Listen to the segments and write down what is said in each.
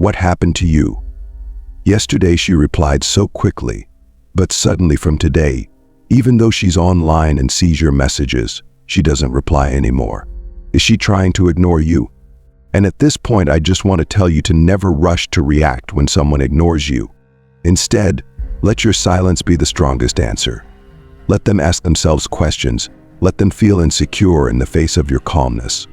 "What happened to you?" Yesterday she replied so quickly, but suddenly from today, even though she's online and sees your messages, she doesn't reply anymore. Is she trying to ignore you? And at this point, I just want to tell you to never rush to react when someone ignores you. Instead, let your silence be the strongest answer. Let them ask themselves questions. Let them feel insecure in the face of your calmness.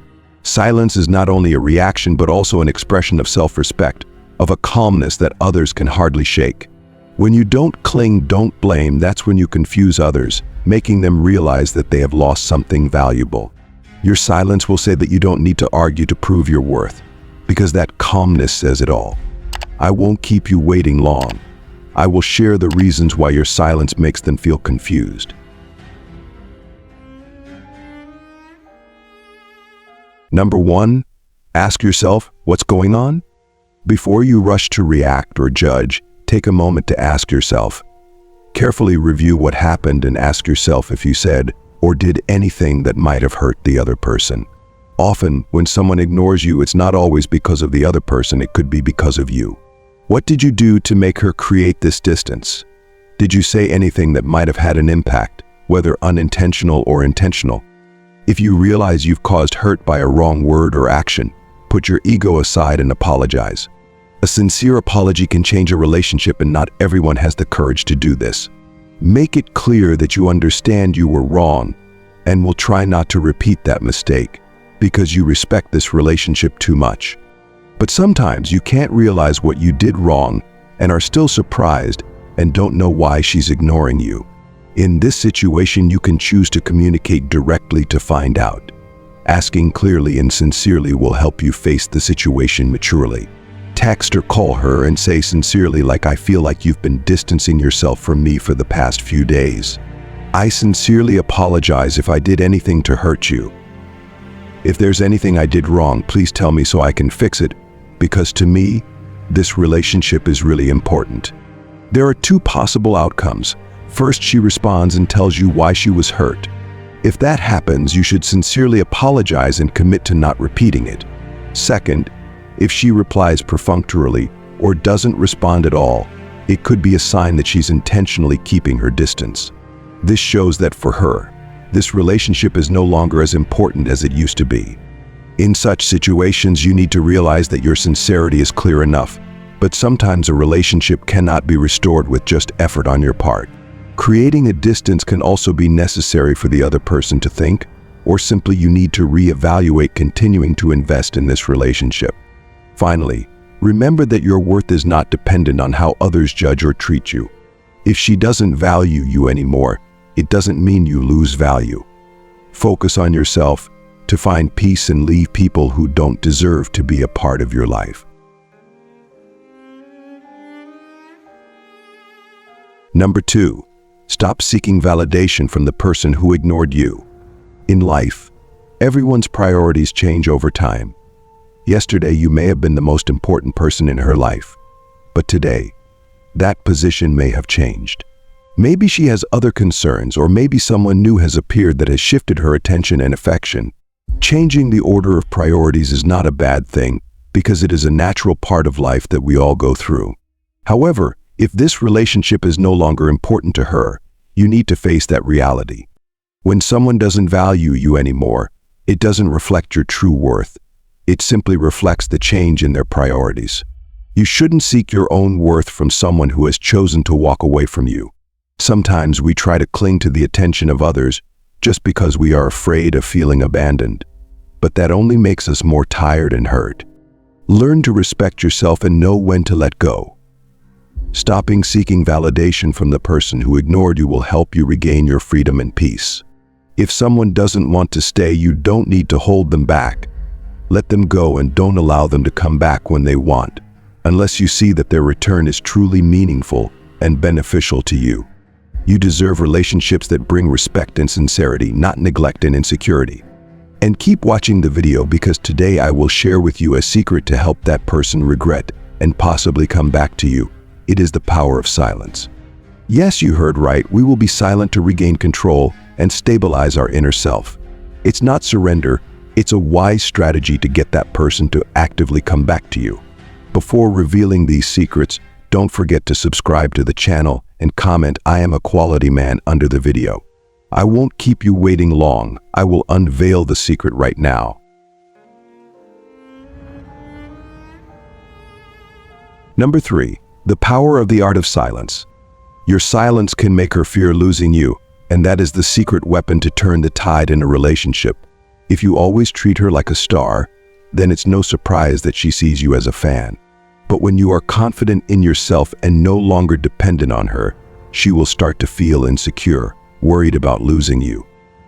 Silence is not only a reaction but also an expression of self-respect, of a calmness that others can hardly shake. When you don't cling, don't blame, that's when you confuse others, making them realize that they have lost something valuable. Your silence will say that you don't need to argue to prove your worth, because that calmness says it all. I won't keep you waiting long. I will share the reasons why your silence makes them feel confused. Number 1, ask yourself, what's going on? Before you rush to react or judge, take a moment to ask yourself. Carefully review what happened and ask yourself if you said or did anything that might have hurt the other person. Often, when someone ignores you, it's not always because of the other person, it could be because of you. What did you do to make her create this distance? Did you say anything that might have had an impact, whether unintentional or intentional? If you realize you've caused hurt by a wrong word or action, put your ego aside and apologize. A sincere apology can change a relationship, and not everyone has the courage to do this. Make it clear that you understand you were wrong and will try not to repeat that mistake because you respect this relationship too much. But sometimes you can't realize what you did wrong and are still surprised and don't know why she's ignoring you. In this situation, you can choose to communicate directly to find out. Asking clearly and sincerely will help you face the situation maturely. Text or call her and say sincerely, like, "I feel like you've been distancing yourself from me for the past few days. I sincerely apologize if I did anything to hurt you. If there's anything I did wrong, please tell me so I can fix it, because to me, this relationship is really important." There are 2 possible outcomes. First, she responds and tells you why she was hurt. If that happens, you should sincerely apologize and commit to not repeating it. Second, if she replies perfunctorily or doesn't respond at all, it could be a sign that she's intentionally keeping her distance. This shows that for her, this relationship is no longer as important as it used to be. In such situations, you need to realize that your sincerity is clear enough, but sometimes a relationship cannot be restored with just effort on your part. Creating a distance can also be necessary for the other person to think, or simply you need to reevaluate continuing to invest in this relationship. Finally, remember that your worth is not dependent on how others judge or treat you. If she doesn't value you anymore, it doesn't mean you lose value. Focus on yourself to find peace and leave people who don't deserve to be a part of your life. Number 2, stop seeking validation from the person who ignored you. In life, everyone's priorities change over time. Yesterday, you may have been the most important person in her life, but today, that position may have changed. Maybe she has other concerns, or maybe someone new has appeared that has shifted her attention and affection. Changing the order of priorities is not a bad thing, because it is a natural part of life that we all go through. However, if this relationship is no longer important to her, you need to face that reality. When someone doesn't value you anymore, it doesn't reflect your true worth. It simply reflects the change in their priorities. You shouldn't seek your own worth from someone who has chosen to walk away from you. Sometimes we try to cling to the attention of others just because we are afraid of feeling abandoned, but that only makes us more tired and hurt. Learn to respect yourself and know when to let go. Stopping seeking validation from the person who ignored you will help you regain your freedom and peace. If someone doesn't want to stay, you don't need to hold them back. Let them go and don't allow them to come back when they want, unless you see that their return is truly meaningful and beneficial to you. You deserve relationships that bring respect and sincerity, not neglect and insecurity. And keep watching the video, because today I will share with you a secret to help that person regret and possibly come back to you. It is the power of silence. Yes, you heard right. We will be silent to regain control and stabilize our inner self. It's not surrender. It's a wise strategy to get that person to actively come back to you. Before revealing these secrets, don't forget to subscribe to the channel and comment "I am a quality man" under the video. I won't keep you waiting long. I will unveil the secret right now. Number 3. The power of the art of silence. Your silence can make her fear losing you, and that is the secret weapon to turn the tide in a relationship. If you always treat her like a star, then it's no surprise that she sees you as a fan. But when you are confident in yourself and no longer dependent on her, she will start to feel insecure, worried about losing you.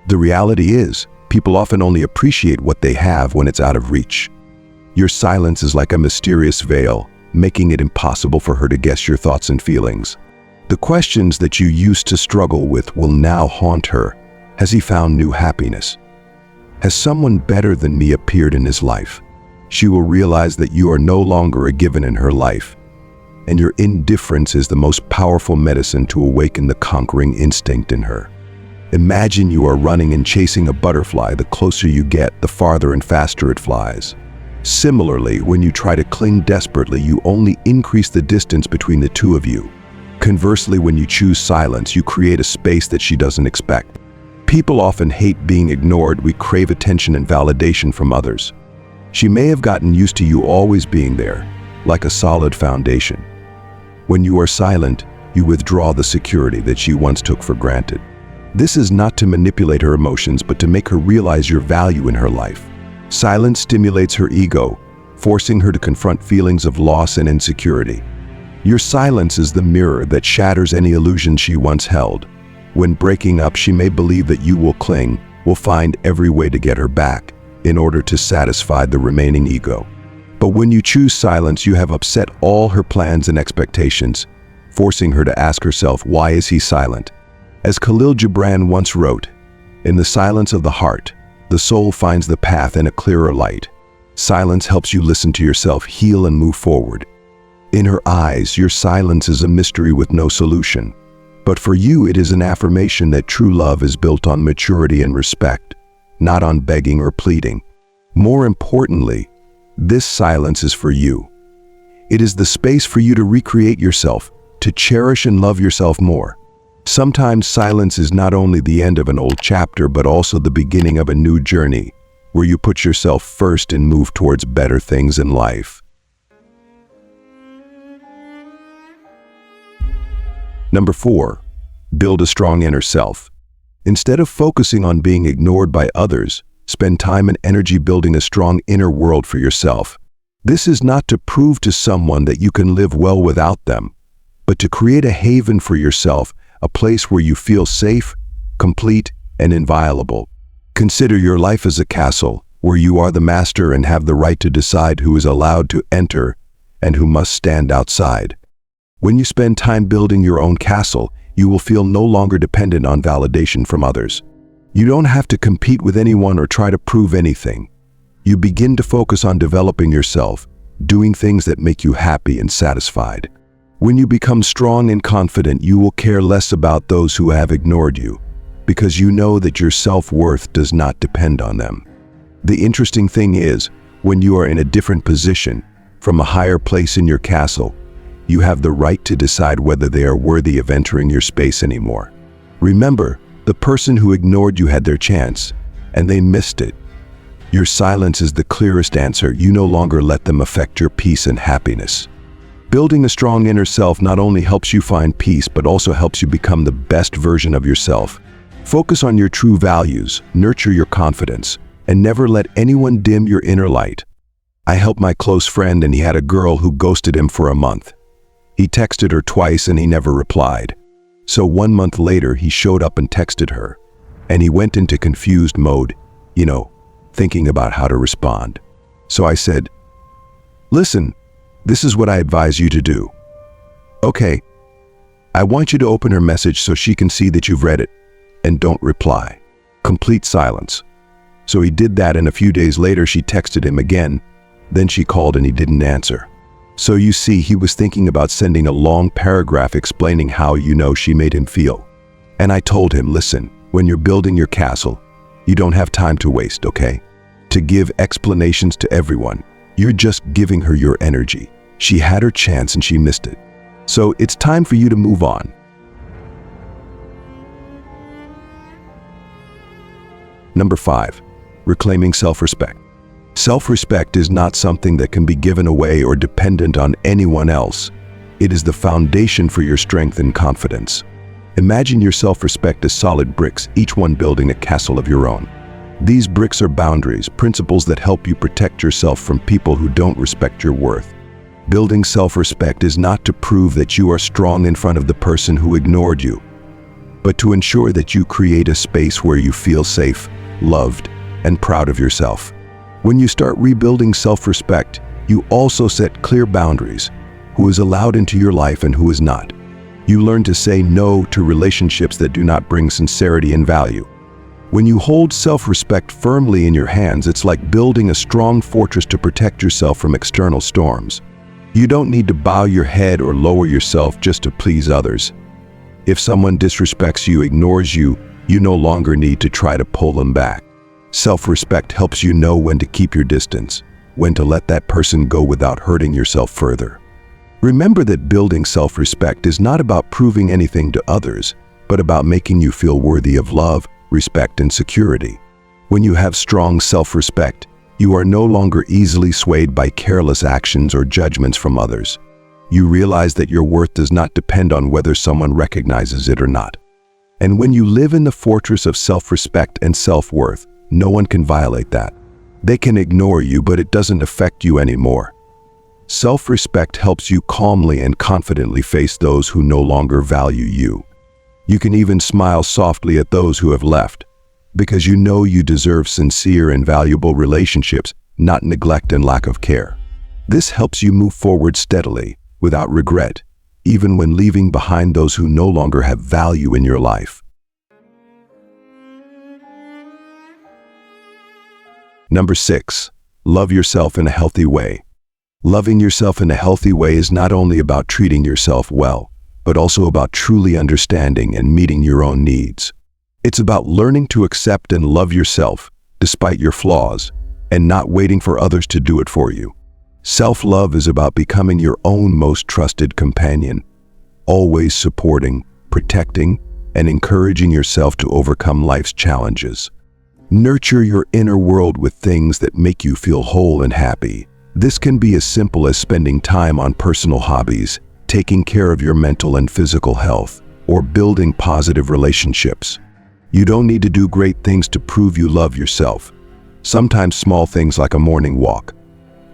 The reality is, people often only appreciate what they have when it's out of reach. Your silence is like a mysterious veil, making it impossible for her to guess your thoughts and feelings. The questions that you used to struggle with will now haunt her. Has he found new happiness? Has someone better than me appeared in his life? She will realize that you are no longer a given in her life, and your indifference is the most powerful medicine to awaken the conquering instinct in her. Imagine you are running and chasing a butterfly. The closer you get, the farther and faster it flies. Similarly, when you try to cling desperately, you only increase the distance between the two of you. Conversely, when you choose silence, you create a space that she doesn't expect. People often hate being ignored. We crave attention and validation from others. She may have gotten used to you always being there, like a solid foundation. When you are silent, you withdraw the security that she once took for granted. This is not to manipulate her emotions, but to make her realize your value in her life. Silence stimulates her ego, forcing her to confront feelings of loss and insecurity. Your silence is the mirror that shatters any illusion she once held. When breaking up, she may believe that you will cling, will find every way to get her back in order to satisfy the remaining ego. But when you choose silence, you have upset all her plans and expectations, forcing her to ask herself, why is he silent? As Khalil Gibran once wrote, "In the silence of the heart, the soul finds the path in a clearer light." Silence helps you listen to yourself, heal, and move forward. In her eyes, your silence is a mystery with no solution. But for you, it is an affirmation that true love is built on maturity and respect, not on begging or pleading. More importantly, this silence is for you. It is the space for you to recreate yourself, to cherish and love yourself more. Sometimes silence is not only the end of an old chapter, but also the beginning of a new journey, where you put yourself first and move towards better things in life. Number 4, build a strong inner self. Instead of focusing on being ignored by others, spend time and energy building a strong inner world for yourself. This is not to prove to someone that you can live well without them, but to create a haven for yourself, a place where you feel safe, complete, and inviolable. Consider your life as a castle, where you are the master and have the right to decide who is allowed to enter and who must stand outside. When you spend time building your own castle, you will feel no longer dependent on validation from others. You don't have to compete with anyone or try to prove anything. You begin to focus on developing yourself, doing things that make you happy and satisfied. When you become strong and confident, you will care less about those who have ignored you, because you know that your self-worth does not depend on them. The interesting thing is, when you are in a different position, from a higher place in your castle, you have the right to decide whether they are worthy of entering your space anymore. Remember, the person who ignored you had their chance, and they missed it. Your silence is the clearest answer. You no longer let them affect your peace and happiness. Building a strong inner self not only helps you find peace, but also helps you become the best version of yourself. Focus on your true values, nurture your confidence, and never let anyone dim your inner light. I helped my close friend, and he had a girl who ghosted him for a month. He texted her twice and he never replied. So 1 month later, he showed up and texted her, and he went into confused mode, thinking about how to respond. So I said, "Listen, this is what I advise you to do. Okay, I want you to open her message so she can see that you've read it, and don't reply." Complete silence. So he did that, and a few days later she texted him again. Then she called and he didn't answer. So you see, he was thinking about sending a long paragraph explaining how she made him feel. And I told him, listen, when you're building your castle, you don't have time to waste, okay? To give explanations to everyone. You're just giving her your energy. She had her chance and she missed it. So it's time for you to move on. Number 5, reclaiming self-respect. Self-respect is not something that can be given away or dependent on anyone else. It is the foundation for your strength and confidence. Imagine your self-respect as solid bricks, each one building a castle of your own. These bricks are boundaries, principles that help you protect yourself from people who don't respect your worth. Building self-respect is not to prove that you are strong in front of the person who ignored you, but to ensure that you create a space where you feel safe, loved, and proud of yourself. When you start rebuilding self-respect, you also set clear boundaries: who is allowed into your life and who is not. You learn to say no to relationships that do not bring sincerity and value. When you hold self-respect firmly in your hands, it's like building a strong fortress to protect yourself from external storms. You don't need to bow your head or lower yourself just to please others. If someone disrespects you, ignores you, you no longer need to try to pull them back. Self-respect helps you know when to keep your distance, when to let that person go without hurting yourself further. Remember that building self-respect is not about proving anything to others, but about making you feel worthy of love, respect, and security. When you have strong self-respect, you are no longer easily swayed by careless actions or judgments from others. You realize that your worth does not depend on whether someone recognizes it or not. And when you live in the fortress of self-respect and self-worth, no one can violate that. They can ignore you, but it doesn't affect you anymore. Self-respect helps you calmly and confidently face those who no longer value you. You can even smile softly at those who have left, because you know you deserve sincere and valuable relationships, not neglect and lack of care. This helps you move forward steadily, without regret, even when leaving behind those who no longer have value in your life. Number 6, love yourself in a healthy way. Loving yourself in a healthy way is not only about treating yourself well, but also about truly understanding and meeting your own needs. It's about learning to accept and love yourself, despite your flaws, and not waiting for others to do it for you. Self-love is about becoming your own most trusted companion, always supporting, protecting, and encouraging yourself to overcome life's challenges. Nurture your inner world with things that make you feel whole and happy. This can be as simple as spending time on personal hobbies, taking care of your mental and physical health, or building positive relationships. You don't need to do great things to prove you love yourself. Sometimes small things like a morning walk,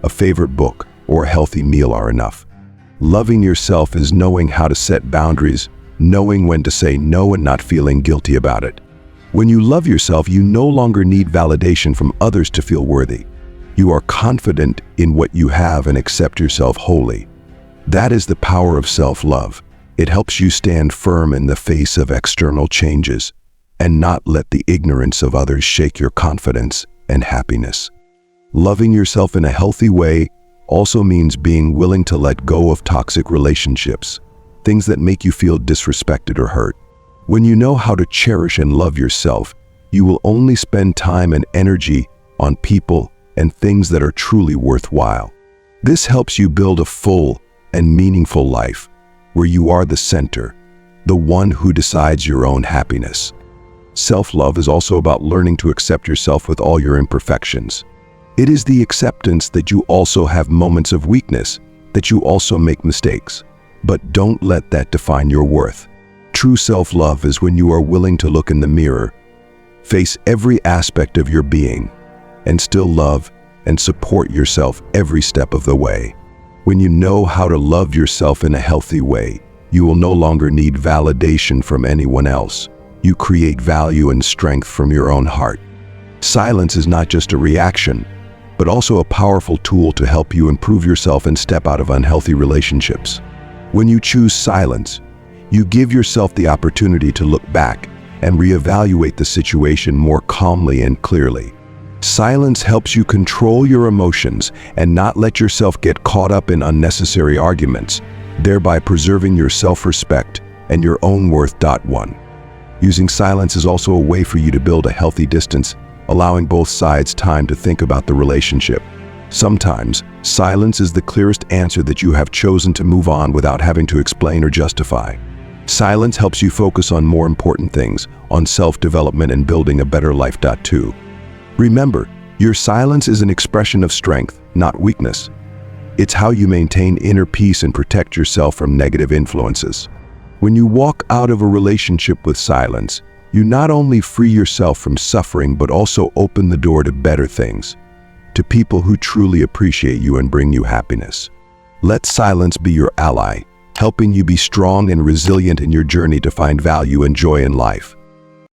a favorite book, or a healthy meal are enough. Loving yourself is knowing how to set boundaries, knowing when to say no and not feeling guilty about it. When you love yourself, you no longer need validation from others to feel worthy. You are confident in what you have and accept yourself wholly. That is the power of self-love. It helps you stand firm in the face of external changes and not let the ignorance of others shake your confidence and happiness. Loving yourself in a healthy way also means being willing to let go of toxic relationships, things that make you feel disrespected or hurt. When you know how to cherish and love yourself, you will only spend time and energy on people and things that are truly worthwhile. This helps you build a full and meaningful life where you are the center, the one who decides your own happiness. Self-love is also about learning to accept yourself with all your imperfections. It is the acceptance that you also have moments of weakness, that you also make mistakes. But don't let that define your worth. True self-love is when you are willing to look in the mirror, face every aspect of your being, and still love and support yourself every step of the way. When you know how to love yourself in a healthy way, you will no longer need validation from anyone else. You create value and strength from your own heart. Silence is not just a reaction, but also a powerful tool to help you improve yourself and step out of unhealthy relationships. When you choose silence, you give yourself the opportunity to look back and reevaluate the situation more calmly and clearly. Silence helps you control your emotions and not let yourself get caught up in unnecessary arguments, thereby preserving your self-respect and your own worth. 1. Using silence is also a way for you to build a healthy distance, allowing both sides time to think about the relationship. Sometimes, silence is the clearest answer that you have chosen to move on without having to explain or justify. Silence helps you focus on more important things, on self-development and building a better life. 2. Remember, your silence is an expression of strength, not weakness. It's how you maintain inner peace and protect yourself from negative influences. When you walk out of a relationship with silence, you not only free yourself from suffering but also open the door to better things, to people who truly appreciate you and bring you happiness. Let silence be your ally, helping you be strong and resilient in your journey to find value and joy in life.